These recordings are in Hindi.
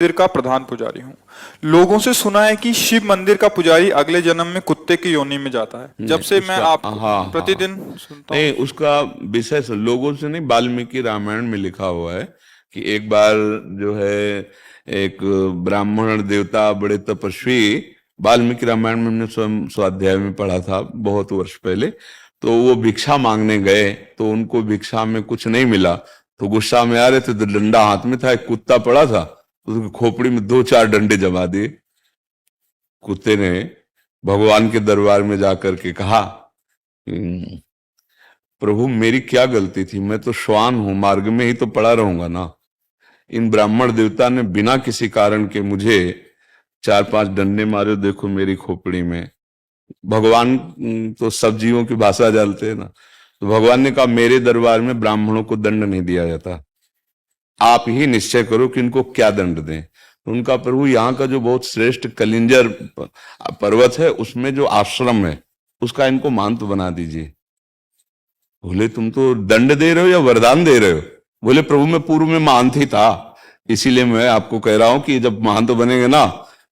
मंदिर का प्रधान पुजारी हूँ। लोगों से सुना है कि शिव मंदिर का पुजारी अगले जन्म में कुत्ते की योनि में जाता है। जब नहीं से मैं उसका, आपको हाँ हाँ, प्रतिदिन सुनता नहीं हूँ। उसका विषय से लोगों से नहीं, वाल्मीकि रामायण में लिखा हुआ है कि एक बार जो है एक ब्राह्मण देवता बड़े तपस्वी, वाल्मीकि रामायण में हमने स्वयं स्वाध्याय में पढ़ा था बहुत वर्ष पहले, तो वो भिक्षा मांगने गए तो उनको भिक्षा में कुछ नहीं मिला, तो गुस्सा में आ रहे थे तो डंडा हाथ में था, एक कुत्ता पड़ा था, उसकी खोपड़ी में दो चार डंडे जमा दिए। कुत्ते ने भगवान के दरबार में जाकर के कहा, "हम्म, प्रभु मेरी क्या गलती थी, मैं तो श्वान हूं, मार्ग में ही तो पड़ा रहूंगा ना। इन ब्राह्मण देवता ने बिना किसी कारण के मुझे चार पांच डंडे मारे, देखो मेरी खोपड़ी में।" भगवान तो सब जीवों की भाषा जानते हैं ना, तो भगवान ने कहा मेरे दरबार में ब्राह्मणों को दंड नहीं दिया जाता, आप ही निश्चय करो कि इनको क्या दंड दें। तो उनका प्रभु यहाँ का जो बहुत श्रेष्ठ कलिंजर पर्वत है उसमें जो आश्रम है उसका इनको महंत बना दीजिए। बोले तुम तो दंड दे रहे हो या वरदान दे रहे हो? बोले प्रभु मैं पूर्व में महंत ही था, इसीलिए मैं आपको कह रहा हूं कि जब महंत बनेंगे ना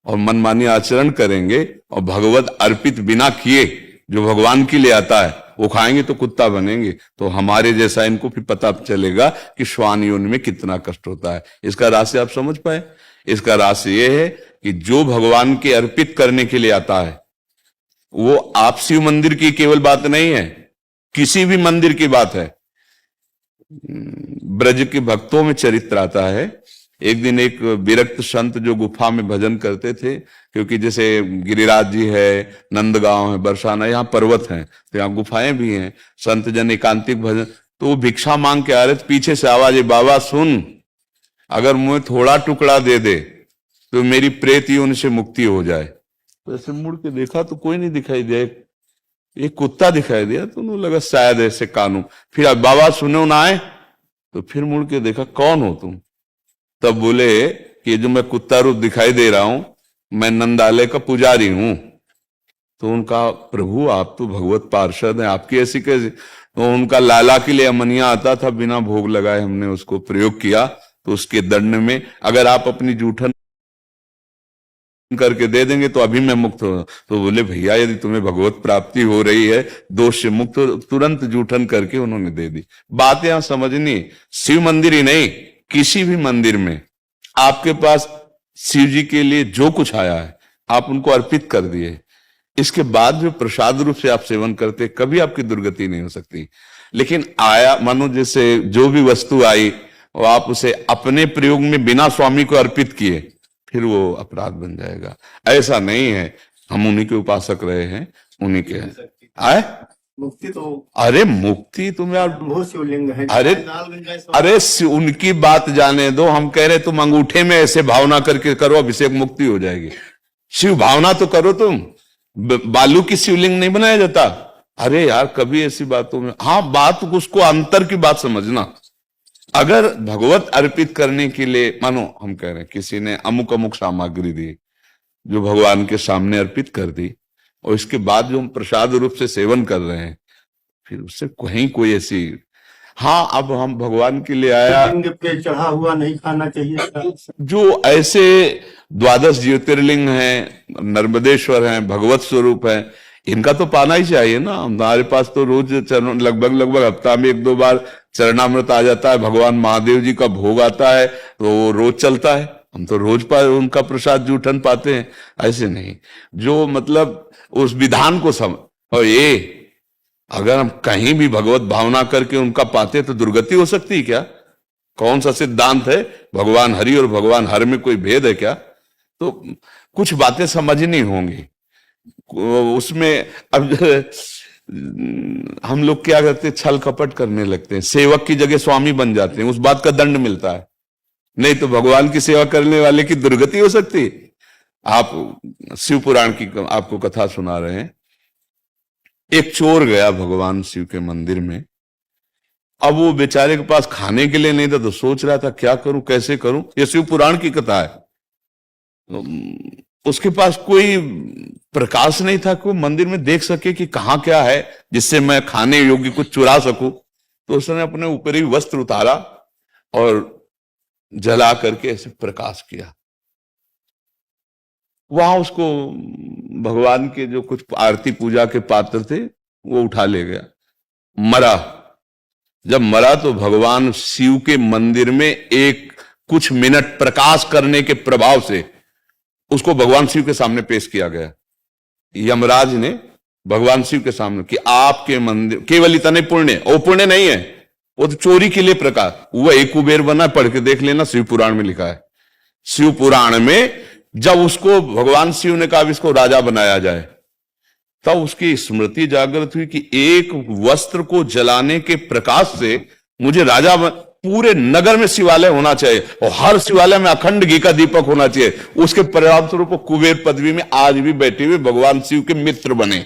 और मनमानी आचरण करेंगे और भगवत अर्पित बिना किए जो भगवान के लिए आता है वो खाएंगे तो कुत्ता बनेंगे, तो हमारे जैसा इनको भी पता चलेगा कि श्वान योनि में कितना कष्ट होता है। इसका रहस्य आप समझ पाए? इसका रहस्य ये है कि जो भगवान के अर्पित करने के लिए आता है, वो आप शिव मंदिर की केवल बात नहीं है, किसी भी मंदिर की बात है। ब्रज के भक्तों में चरित्र आता है। एक दिन एक विरक्त संत जो गुफा में भजन करते थे, क्योंकि जैसे गिरिराज जी है, नंदगांव है, बरसाना, यहाँ पर्वत हैं तो यहाँ गुफाएं भी हैं, संत जन एकांतिक भजन, तो वो भिक्षा मांग के आ रहे थे, पीछे से आवाज है, बाबा सुन, अगर मुझे थोड़ा टुकड़ा दे दे तो मेरी प्रेत योनि से मुक्ति हो जाए। तो ऐसे मुड़ के देखा तो कोई नहीं दिखाई दिया, एक कुत्ता दिखाई दिया, तो उन्होंने लगा शायद ऐसे कानू। फिर अब बाबा सुनो ना आए, तो फिर मुड़ के देखा कौन हो तुम? तब बोले कि जो मैं कुत्ता रूप दिखाई दे रहा हूं, मैं नंदालय का पुजारी हूं। तो उनका प्रभु आप तो भगवत पार्षद हैं, आपकी ऐसी कैसे? तो उनका लाला के लिए अमनिया आता था, बिना भोग लगाए हमने उसको प्रयोग किया, तो उसके दंड में अगर आप अपनी जूठन करके दे देंगे तो अभी मैं मुक्त हो। तो बोले भैया यदि तुम्हें भगवत प्राप्ति हो रही है, दोष से मुक्त हो, तुरंत जूठन करके उन्होंने दे दी। बात यहां समझनी, शिव मंदिर ही नहीं, किसी भी मंदिर में आपके पास शिव जी के लिए जो कुछ आया है आप उनको अर्पित कर दिए, इसके बाद जो प्रसाद रूप से आप सेवन करते, कभी आपकी दुर्गति नहीं हो सकती। लेकिन आया मानो जैसे जो भी वस्तु आई और आप उसे अपने प्रयोग में बिना स्वामी को अर्पित किए, फिर वो अपराध बन जाएगा। ऐसा नहीं है, हम उन्हीं के उपासक रहे हैं, उन्हीं के हैं। आए मुक्ति तो, अरे मुक्ति तुम यार, बहुत शिवलिंग है। अरे उनकी बात जाने दो, हम कह रहे तुम अंगूठे में ऐसे भावना करके करो, अभिषेक मुक्ति हो जाएगी। शिव भावना तो करो तुम, बालू की शिवलिंग नहीं बनाया जाता। अरे यार कभी ऐसी बातों में, हाँ बात उसको अंतर की बात समझना। अगर भगवत अर्पित करने के लिए मानो हम कह रहे हैं किसी ने अमुक अमुक सामग्री दी जो भगवान के सामने अर्पित कर दी, और इसके बाद जो हम प्रसाद रूप से सेवन कर रहे हैं, फिर उससे कहीं कोई ऐसी, हाँ अब हम भगवान के लिए आया, लिंग पे चढ़ा हुआ नहीं खाना चाहिए। जो ऐसे द्वादश ज्योतिर्लिंग हैं, नर्मदेश्वर हैं, भगवत स्वरूप हैं, इनका तो पाना ही चाहिए ना। हमारे पास तो रोज चरण, लगभग लगभग हफ्ता में एक दो बार चरणामृत आ जाता है, भगवान महादेव जी का भोग आता है तो वो रोज चलता है, हम तो रोज उनका प्रसाद जूठन पाते हैं। ऐसे नहीं, जो मतलब उस विधान को समझ, और ये अगर हम कहीं भी भगवत भावना करके उनका पाते तो दुर्गति हो सकती है क्या? कौन सा सिद्धांत है? भगवान हरि और भगवान हर में कोई भेद है क्या? तो कुछ बातें समझनी होंगी उसमें। अब हम लोग क्या करते हैं, छल कपट करने लगते हैं, सेवक की जगह स्वामी बन जाते हैं, उस बात का दंड मिलता है। नहीं तो भगवान की सेवा करने वाले की दुर्गति हो सकती है। आप शिव पुराण की आपको कथा सुना रहे हैं। एक चोर गया भगवान शिव के मंदिर में, अब वो बेचारे के पास खाने के लिए नहीं था, तो सोच रहा था क्या करूं, कैसे करूं। ये शिव पुराण की कथा है। उसके पास कोई प्रकाश नहीं था कि वो मंदिर में देख सके कि कहाँ क्या है जिससे मैं खाने योग्य कुछ चुरा सकूं। तो उसने अपने ऊपरी वस्त्र उतारा और जला करके ऐसे प्रकाश किया। वहां उसको भगवान के जो कुछ आरती पूजा के पात्र थे वो उठा ले गया, मरा। जब मरा तो भगवान शिव के मंदिर में एक कुछ मिनट प्रकाश करने के प्रभाव से उसको भगवान शिव के सामने पेश किया गया। यमराज ने भगवान शिव के सामने कि आपके मंदिर केवल इतने पुण्य, वो पुण्य नहीं है, वो तो चोरी के लिए प्रकाश। वो एक कुबेर बना, पढ़ के देख लेना, शिव पुराण में लिखा है। शिव पुराण में जब उसको भगवान शिव ने कहा इसको राजा बनाया जाए, तब उसकी स्मृति जागृत हुई कि एक वस्त्र को जलाने के प्रकाश से मुझे राजा पूरे नगर में शिवालय होना चाहिए और हर शिवालय में अखंड घी का दीपक होना चाहिए। उसके परिणाम स्वरूप कुबेर पदवी में आज भी बैठे हुए भगवान शिव के मित्र बने।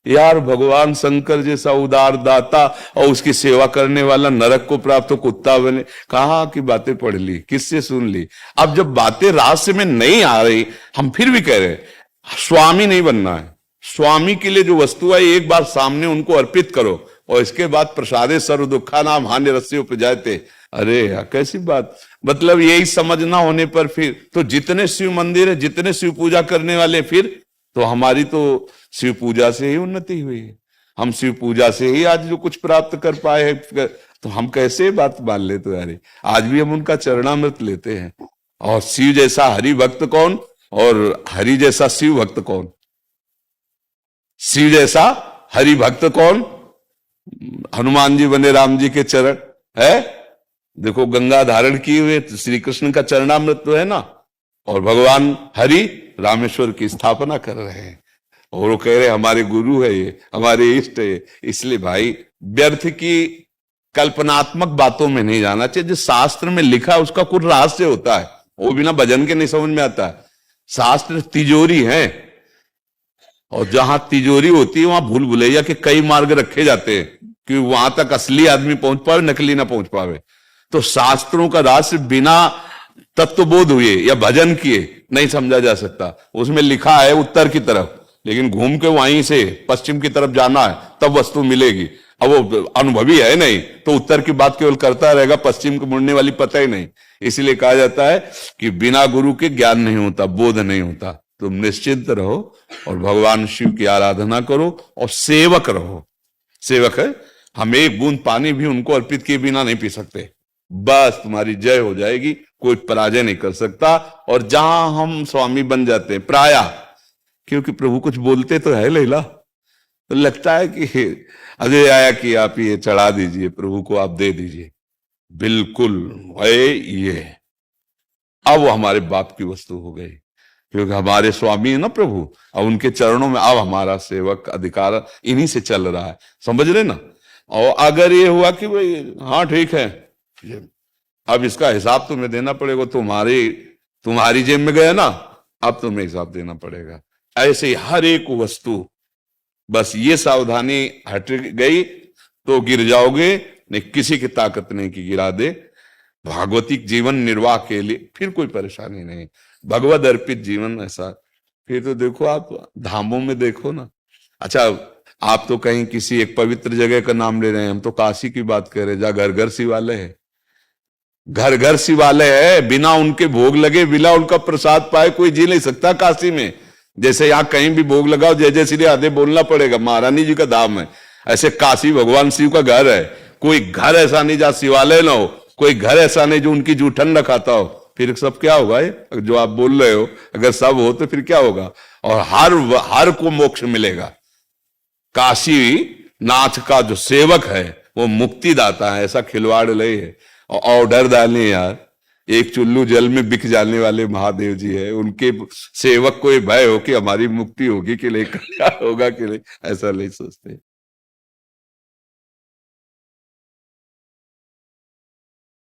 यार, भगवान शंकर जैसा उदार दाता और उसकी सेवा करने वाला नरक को प्राप्त कुत्ता बने। कहाँ की बातें पढ़ ली, किससे सुन ली? अब जब बातें रहस्य में नहीं आ रही, हम फिर भी कह रहे हैं स्वामी नहीं बनना है। स्वामी के लिए जो वस्तु है एक बार सामने उनको अर्पित करो और इसके बाद प्रसादे सर्व दुखा नाम हानि रस्य उपजाते। अरे यार, कैसी बात! मतलब यही समझना होने पर फिर तो जितने शिव मंदिर है, जितने शिव पूजा करने वाले, फिर तो हमारी तो शिव पूजा से ही उन्नति हुई है। हम शिव पूजा से ही आज जो कुछ प्राप्त कर पाए हैं, तो हम कैसे बात मान ले? तो यार आज भी हम उनका चरणामृत लेते हैं। और शिव जैसा हरि भक्त कौन और हरि जैसा शिव भक्त कौन? शिव जैसा हरि भक्त कौन? हनुमान जी बने राम जी के चरण है। देखो, गंगा धारण किए हुए श्री कृष्ण का चरणामृत तो है ना। और भगवान हरि रामेश्वर की स्थापना कर रहे हैं और वो कह रहे हमारे गुरु है, ये हमारे इष्ट है। इसलिए भाई, व्यर्थ की कल्पनात्मक बातों में नहीं जाना चाहिए। जो शास्त्र में लिखा है उसका कुछ रहस्य होता है, वो बिना भजन के नहीं समझ में आता है। शास्त्र तिजोरी है और जहां तिजोरी होती है वहां भूल भुलैया के कई मार्ग रखे जाते हैं कि वहां तक असली आदमी पहुंच पावे, नकली ना पहुंच पावे। तो शास्त्रों का रहस्य बिना तत्वबोध हुए या भजन किए नहीं समझा जा सकता। उसमें लिखा है उत्तर की तरफ, लेकिन घूम के वहीं से पश्चिम की तरफ जाना है तब वस्तु मिलेगी। अब वो अनुभवी है नहीं तो उत्तर की बात केवल करता रहेगा, पश्चिम को मुड़ने वाली पता ही नहीं। इसलिए कहा जाता है कि बिना गुरु के ज्ञान नहीं होता, बोध नहीं होता। तुम निश्चिंत रहो और भगवान शिव की आराधना करो और सेवक रहो। सेवक है, हम एक बूंद पानी भी उनको अर्पित किए बिना नहीं पी सकते। बस तुम्हारी जय हो जाएगी, कोई पराजय नहीं कर सकता। और जहां हम स्वामी बन जाते हैं प्रायः, क्योंकि प्रभु कुछ बोलते तो है लैला, तो लगता है कि अजय आया कि आप ये चढ़ा दीजिए, प्रभु को आप दे दीजिए। बिल्कुल है ये, अब वो हमारे बाप की वस्तु हो गई, क्योंकि हमारे स्वामी है ना प्रभु। अब उनके चरणों में अब हमारा सेवक अधिकार इन्हीं से चल रहा है, समझ रहे ना। और अगर ये हुआ कि भाई हाँ ठीक है, अब इसका हिसाब तुम्हें देना पड़ेगा, तुम्हारी जेब में गया ना, अब तुम्हें हिसाब देना पड़ेगा। ऐसे ही हर एक वस्तु, बस ये सावधानी हट गई तो गिर जाओगे, नहीं किसी की ताकत नहीं कि गिरा दे। भागवतिक जीवन निर्वाह के लिए फिर कोई परेशानी नहीं, भगवद अर्पित जीवन ऐसा। फिर तो देखो आप धामों में देखो ना। अच्छा, आप तो कहीं किसी एक पवित्र जगह का नाम ले रहे हैं, हम तो काशी की बात कर रहे हैं, जहां घर घर शिवालय है। घर घर शिवालय है, बिना उनके भोग लगे, बिना उनका प्रसाद पाए कोई जी नहीं सकता काशी में। जैसे यहाँ कहीं भी भोग लगाओ जय जय श्री राधे बोलना पड़ेगा, महारानी जी का धाम है। ऐसे काशी भगवान शिव का घर है। कोई घर ऐसा नहीं जहाँ शिवालय ना हो, कोई घर ऐसा नहीं जो उनकी जूठन न खाता हो। फिर सब क्या होगा ये जो आप बोल रहे हो? अगर सब हो तो फिर क्या होगा? और हर को मोक्ष मिलेगा। काशी नाथ का जो सेवक है वो मुक्तिदाता है, ऐसा खिलवाड़ नहीं है। और ऑर्डर डाले यार, एक चुल्लू जल में बिक जाने वाले महादेव जी है, उनके सेवक को भय हो कि हमारी मुक्ति होगी कि नहीं, क्या होगा कि नहीं, ऐसा नहीं सोचते।